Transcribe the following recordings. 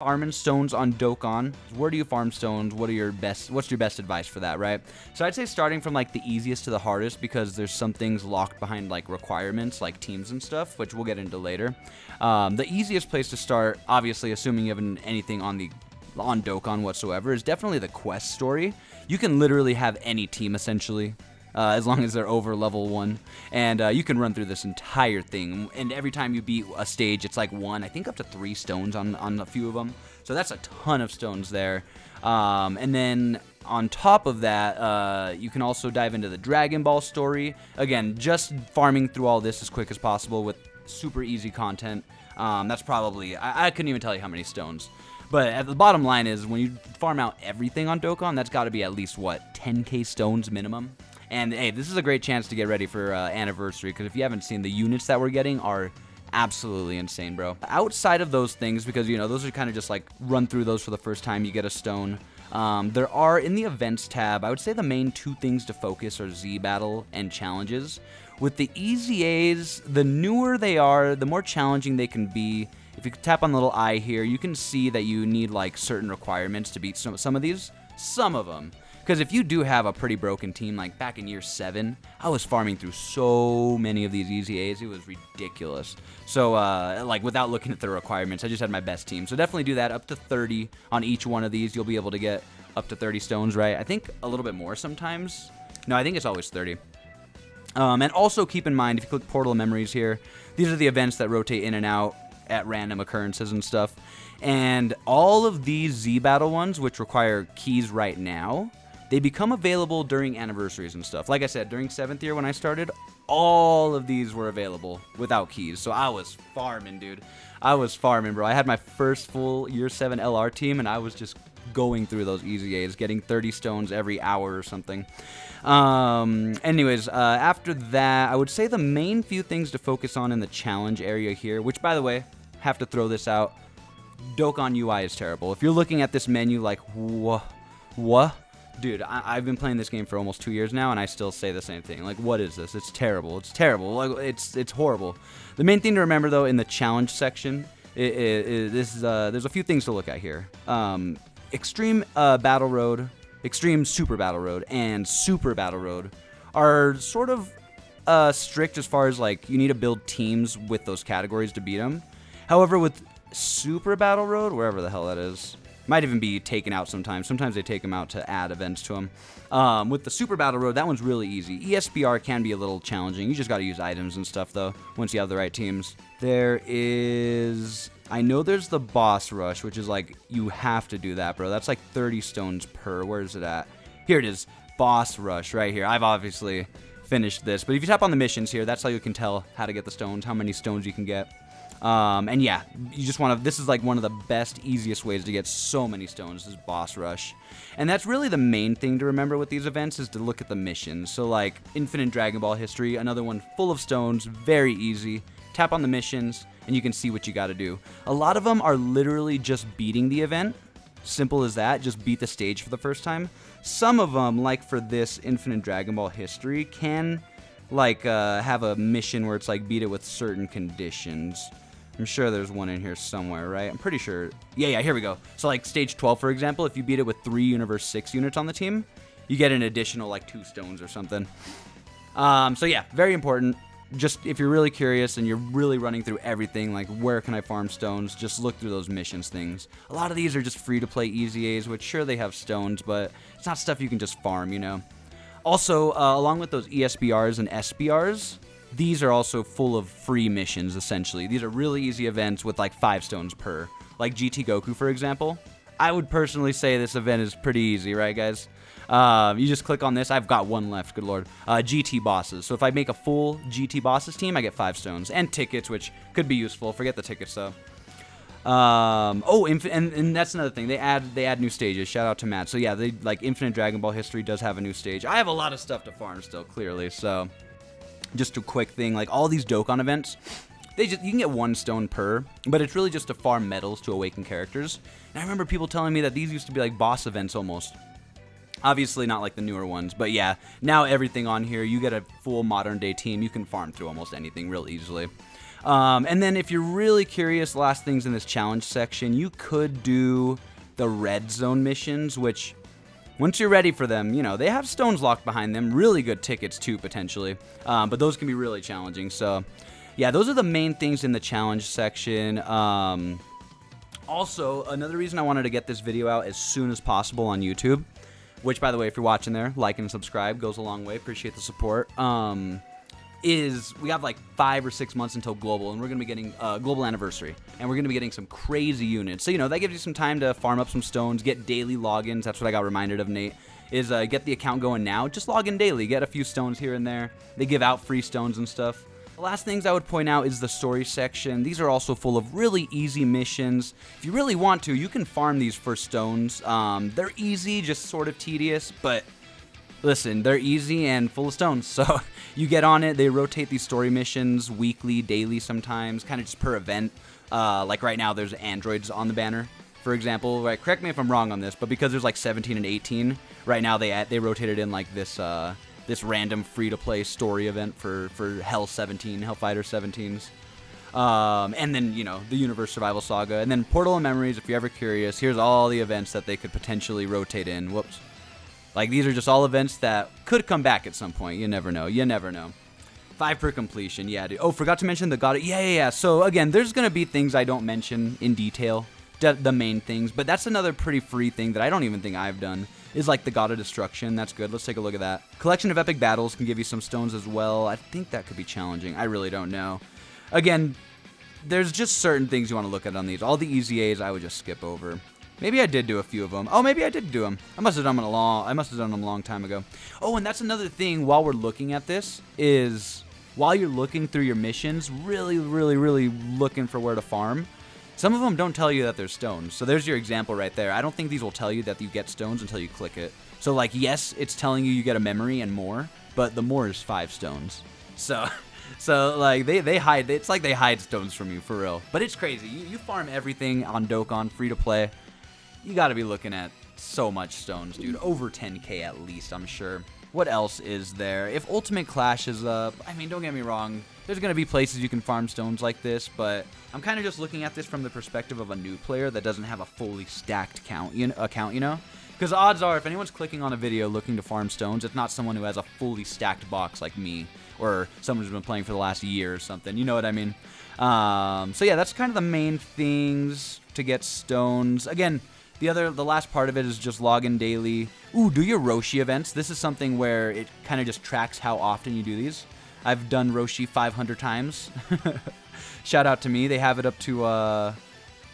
farming stones on Dokkan. Where do you farm stones? What's your best advice for that, right? So I'd say starting from like the easiest to the hardest, because there's some things locked behind like requirements, like teams and stuff, which we'll get into later. The easiest place to start, obviously, assuming you have anything on Dokkan whatsoever, is definitely the quest story. You can literally have any team essentially. As long as they're over level 1. And you can run through this entire thing. And every time you beat a stage, it's like I think up to 3 stones on a few of them. So that's a ton of stones there. And then on top of that, you can also dive into the Dragon Ball story. Again, just farming through all this as quick as possible with super easy content. That's probably, I couldn't even tell you how many stones. But at the bottom line is, when you farm out everything on Dokkan, that's got to be at least, 10k stones minimum? And hey, this is a great chance to get ready for Anniversary, because if you haven't seen, the units that we're getting are absolutely insane, bro. Outside of those things, because, those are kind of just like run through those for the first time, you get a stone. There are, in the events tab, I would say the main 2 things to focus are Z Battle and challenges. With the easy A's, the newer they are, the more challenging they can be. If you tap on the little eye here, you can see that you need like certain requirements to beat some of these. Some of them. Because if you do have a pretty broken team, like back in year 7, I was farming through so many of these easy A's, it was ridiculous. So, like, without looking at the requirements, I just had my best team. So definitely do that, up to 30 on each one of these. You'll be able to get up to 30 stones, right? I think a little bit more sometimes. No, I think it's always 30. And also keep in mind, if you click Portal of Memories here, these are the events that rotate in and out at random occurrences and stuff. And all of these Z Battle ones, which require keys right now, they become available during anniversaries and stuff. Like I said, during 7th year when I started, all of these were available without keys. So I was farming, dude. I was farming, bro. I had my first full year 7 LR team, and I was just going through those easy A's, getting 30 stones every hour or something. Anyways, after that, I would say the main few things to focus on in the challenge area here, which, by the way, have to throw this out. Dokkan UI is terrible. If you're looking at this menu like, what? Dude, I've been playing this game for almost 2 years now, and I still say the same thing. Like, what is this? It's terrible. It's terrible. Like, it's horrible. The main thing to remember, though, in the challenge section, there's a few things to look at here. Extreme Battle Road, Extreme Super Battle Road, and Super Battle Road are sort of strict as far as, like, you need to build teams with those categories to beat them. However, with Super Battle Road, wherever the hell that is, might even be taken out sometimes. Sometimes they take them out to add events to them. With the Super Battle Road, that one's really easy. ESBR can be a little challenging. You just got to use items and stuff, though, once you have the right teams. There is... I know there's the Boss Rush, which is like, you have to do that, bro. That's like 30 stones per. Where is it at? Here it is. Boss Rush right here. I've obviously finished this. But if you tap on the missions here, that's how you can tell how to get the stones, how many stones you can get. And yeah, you just want to, this is like one of the best, easiest ways to get so many stones is Boss Rush. And that's really the main thing to remember with these events, is to look at the missions. So like Infinite Dragon Ball History, another one full of stones, very easy. Tap on the missions and you can see what you got to do. A lot of them are literally just beating the event. Simple as that, just beat the stage for the first time. Some of them, like for this Infinite Dragon Ball History, can like have a mission where it's like beat it with certain conditions. I'm sure there's one in here somewhere, right? I'm pretty sure. Yeah, here we go. So like stage 12, for example, if you beat it with 3 Universe 6 units on the team, you get an additional like 2 stones or something. So yeah, very important. Just if you're really curious and you're really running through everything, like where can I farm stones, just look through those missions things. A lot of these are just free to play easy A's, which sure they have stones, but it's not stuff you can just farm, you know. Also, along with those ESBRs and SBRs, these are also full of free missions, essentially. These are really easy events with like 5 stones per. Like GT Goku, for example. I would personally say this event is pretty easy, right, guys? You just click on this. I've got one left, good lord. GT bosses. So if I make a full GT bosses team, I get 5 stones. And tickets, which could be useful. Forget the tickets, though. And that's another thing. They add new stages. Shout out to Matt. So yeah, they like Infinite Dragon Ball History does have a new stage. I have a lot of stuff to farm still, clearly, so... Just a quick thing, like all these Dokkan events, you can get 1 stone per, but it's really just to farm medals to awaken characters. And I remember people telling me that these used to be like boss events almost. Obviously not like the newer ones, but yeah, now everything on here, you get a full modern day team, you can farm through almost anything real easily. And then if you're really curious, last things in this challenge section, you could do the red zone missions, which once you're ready for them, you know, they have stones locked behind them. Really good tickets too, potentially. But those can be really challenging. So yeah, those are the main things in the challenge section. Also, another reason I wanted to get this video out as soon as possible on YouTube, which, by the way, if you're watching there, like and subscribe goes a long way. Appreciate the support. Is we have like 5 or 6 months until global, and we're going to be getting global anniversary, and we're going to be getting some crazy units. So, you know, that gives you some time to farm up some stones, get daily logins. That's what I got reminded of, Nate, is get the account going now. Just log in daily, get a few stones here and there. They give out free stones and stuff. The last things I would point out is the story section. These are also full of really easy missions. If you really want to, you can farm these for stones. They're easy, just sort of tedious, but listen, they're easy and full of stones. So you get on it. They rotate these story missions weekly, daily sometimes, kind of just per event. Like right now, there's androids on the banner, for example. Right? Correct me if I'm wrong on this, but because there's like 17 and 18, right now they rotated in like this this random free-to-play story event for Hell 17, Hellfighter 17s. And then, you know, the Universe Survival Saga. And then Portal and Memories, if you're ever curious, here's all the events that they could potentially rotate in. Whoops. Like, these are just all events that could come back at some point. You never know. You never know. 5 per completion. Yeah, dude. Oh, forgot to mention the God. Yeah. So, again, there's going to be things I don't mention in detail. The main things. But that's another pretty free thing that I don't even think I've done. Is like the God of Destruction. That's good. Let's take a look at that. Collection of Epic Battles can give you some stones as well. I think that could be challenging. I really don't know. Again, there's just certain things you want to look at on these. All the easy A's I would just skip over. Maybe I did do a few of them. Oh, maybe I did do them. I must have done them a long time ago. Oh, and that's another thing while we're looking at this is while you're looking through your missions, really looking for where to farm. Some of them don't tell you that there's stones. So there's your example right there. I don't think these will tell you that you get stones until you click it. So like, yes, it's telling you get a memory and more, but the more is 5 stones. So like they hide, it's like they hide stones from you for real. But it's crazy. You farm everything on Dokkan, free to play. You got to be looking at so much stones, dude. Over 10k at least, I'm sure. What else is there? If Ultimate Clash is up, I mean, don't get me wrong. There's going to be places you can farm stones like this, but I'm kind of just looking at this from the perspective of a new player that doesn't have a fully stacked account, you know? Because odds are, if anyone's clicking on a video looking to farm stones, it's not someone who has a fully stacked box like me, or someone who's been playing for the last year or something. You know what I mean? So yeah, that's kind of the main things to get stones. Again, the last part of it is just log in daily. Ooh, do your Roshi events. This is something where it kind of just tracks how often you do these. I've done Roshi 500 times. Shout out to me. They have it up to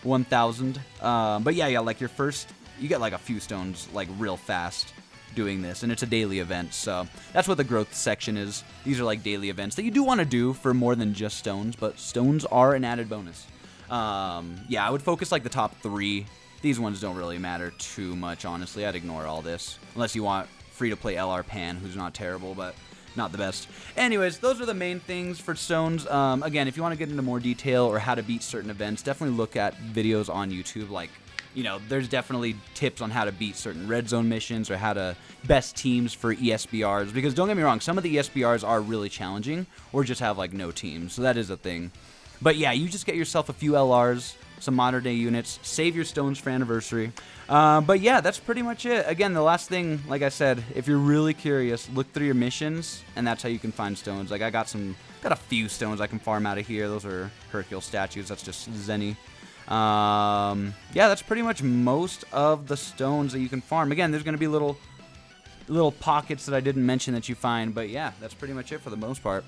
1,000. But yeah, like your first, you get like a few stones like real fast doing this, and it's a daily event. So that's what the growth section is. These are like daily events that you do want to do for more than just stones, but stones are an added bonus. Yeah, I would focus like the top 3. These ones don't really matter too much, honestly. I'd ignore all this. Unless you want free-to-play LR Pan, who's not terrible, but not the best. Anyways, those are the main things for stones. Again, if you want to get into more detail or how to beat certain events, definitely look at videos on YouTube. Like, you know, there's definitely tips on how to beat certain red zone missions or how to best teams for ESBRs. Because don't get me wrong, some of the ESBRs are really challenging or just have, like, no teams. So that is a thing. But yeah, you just get yourself a few LRs, some modern day units, save your stones for anniversary. But yeah, that's pretty much it. Again, the last thing, like I said, if you're really curious, look through your missions, and that's how you can find stones. Like I got a few stones I can farm out of here. Those are Hercule statues. That's just Zenny. Yeah, that's pretty much most of the stones that you can farm. Again, there's going to be little pockets that I didn't mention that you find, but yeah, that's pretty much it for the most part.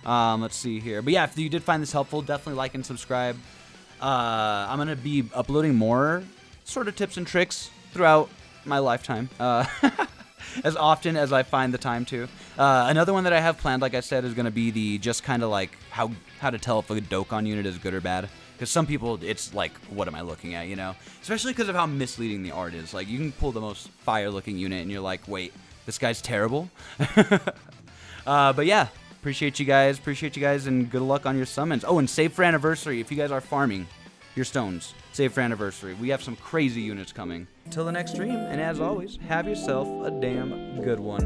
Let's see here. But yeah, if you did find this helpful, definitely like and subscribe. I'm going to be uploading more sort of tips and tricks throughout my lifetime, as often as I find the time to. Another one that I have planned, like I said, is going to be the just kind of like how to tell if a Dokkan unit is good or bad. Because some people, it's like, what am I looking at, you know? Especially because of how misleading the art is. Like, you can pull the most fire-looking unit, and you're like, wait, this guy's terrible? But yeah. Appreciate you guys, and good luck on your summons. Oh, and save for anniversary if you guys are farming your stones. Save for anniversary. We have some crazy units coming. Till the next stream, and as always, have yourself a damn good one.